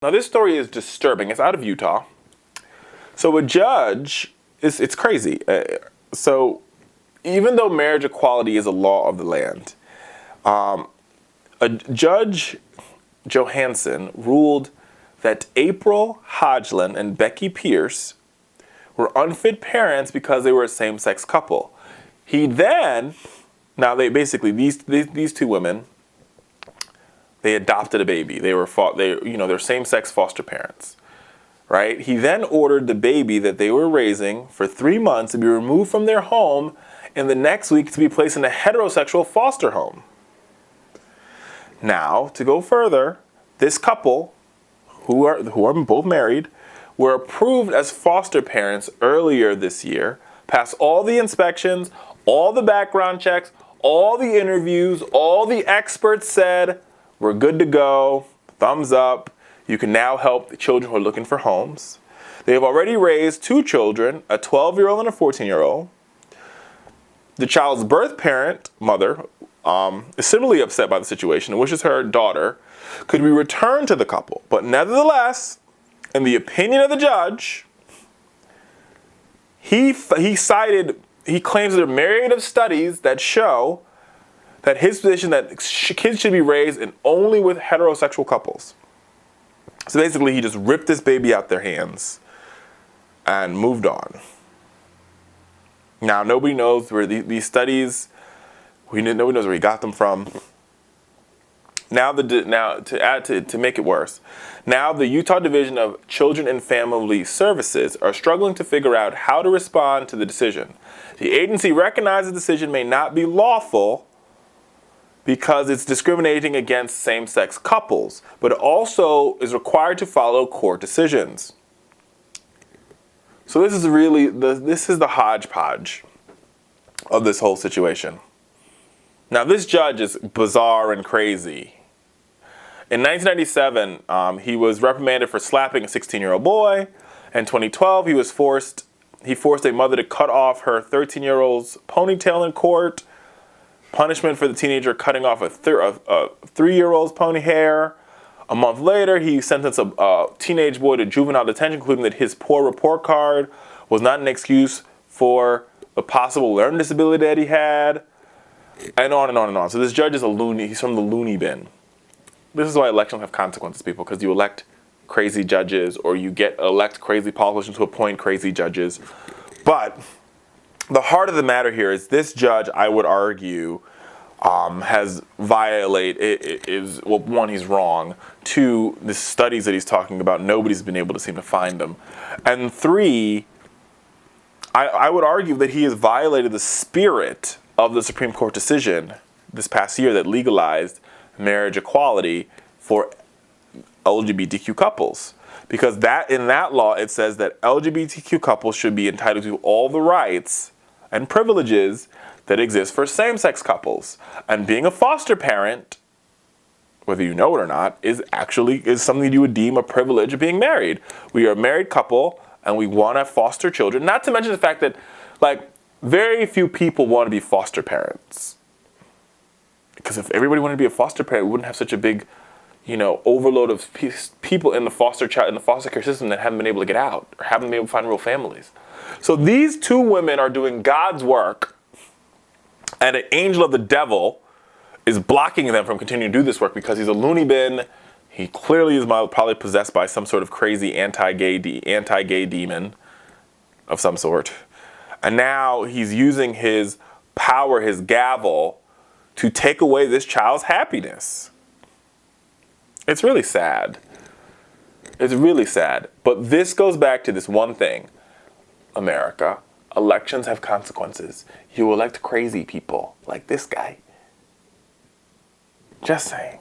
Now this story is disturbing. It's out of Utah. So a judge, it's crazy. So even though marriage equality is a law of the land, a Judge Johansen ruled that April Hoagland and Beckie Peirce were unfit parents because they were a same-sex couple. He then, now they basically, these two women, they adopted a baby. They're same-sex foster parents, right? He then ordered the baby that they were raising for 3 months to be removed from their home and the next week to be placed in a heterosexual foster home. Now, to go further, this couple, who are both married, were approved as foster parents earlier this year, passed all the inspections, all the background checks, all the interviews, all the experts said, we're good to go, thumbs up, you can now help the children who are looking for homes. They have already raised 2 children, a 12-year-old and a 14-year-old. The child's birth parent, mother, is similarly upset by the situation and wishes her daughter could be returned to the couple. But nevertheless, in the opinion of the judge, he claims there are myriad of studies that show that his position that kids should be raised in only with heterosexual couples. So basically, he just ripped this baby out their hands and moved on. Now, nobody knows where these studies, nobody knows where he got them from. Now to make it worse, now the Utah Division of Children and Family Services are struggling to figure out how to respond to the decision. The agency recognizes the decision may not be lawful because it's discriminating against same-sex couples, but it also is required to follow court decisions. So this is really the hodgepodge of this whole situation. Now this judge is bizarre and crazy. In 1997, he was reprimanded for slapping a 16-year-old boy. In 2012, he forced a mother to cut off her 13-year-old's ponytail in court. Punishment for the teenager cutting off a 3-year-old's pony hair. A month later, he sentenced a teenage boy to juvenile detention, concluding that his poor report card was not an excuse for the possible learning disability that he had, and on and on and on. So this judge is a loony. He's from the loony bin. This is why elections have consequences, people, because you elect crazy judges or you elect crazy politicians who appoint crazy judges. But the heart of the matter here is this judge, I would argue, has violated, one, he's wrong. 2, the studies that he's talking about, nobody's been able to seem to find them. And 3, I would argue that he has violated the spirit of the Supreme Court decision this past year that legalized marriage equality for LGBTQ couples. Because in that law, it says that LGBTQ couples should be entitled to all the rights and privileges that exist for same-sex couples. And being a foster parent, whether you know it or not, is something you would deem a privilege of being married. We are a married couple and we want to foster children. Not to mention the fact that, very few people want to be foster parents. Because if everybody wanted to be a foster parent, we wouldn't have such a big, overload of people in the foster care system that haven't been able to get out or haven't been able to find real families. So these 2 women are doing God's work, and an angel of the devil is blocking them from continuing to do this work because he's a loony bin. He clearly is probably possessed by some sort of crazy anti-gay demon of some sort. And now he's using his power, his gavel, to take away this child's happiness. It's really sad. It's really sad. But this goes back to this one thing. America, elections have consequences. You elect crazy people like this guy. Just saying.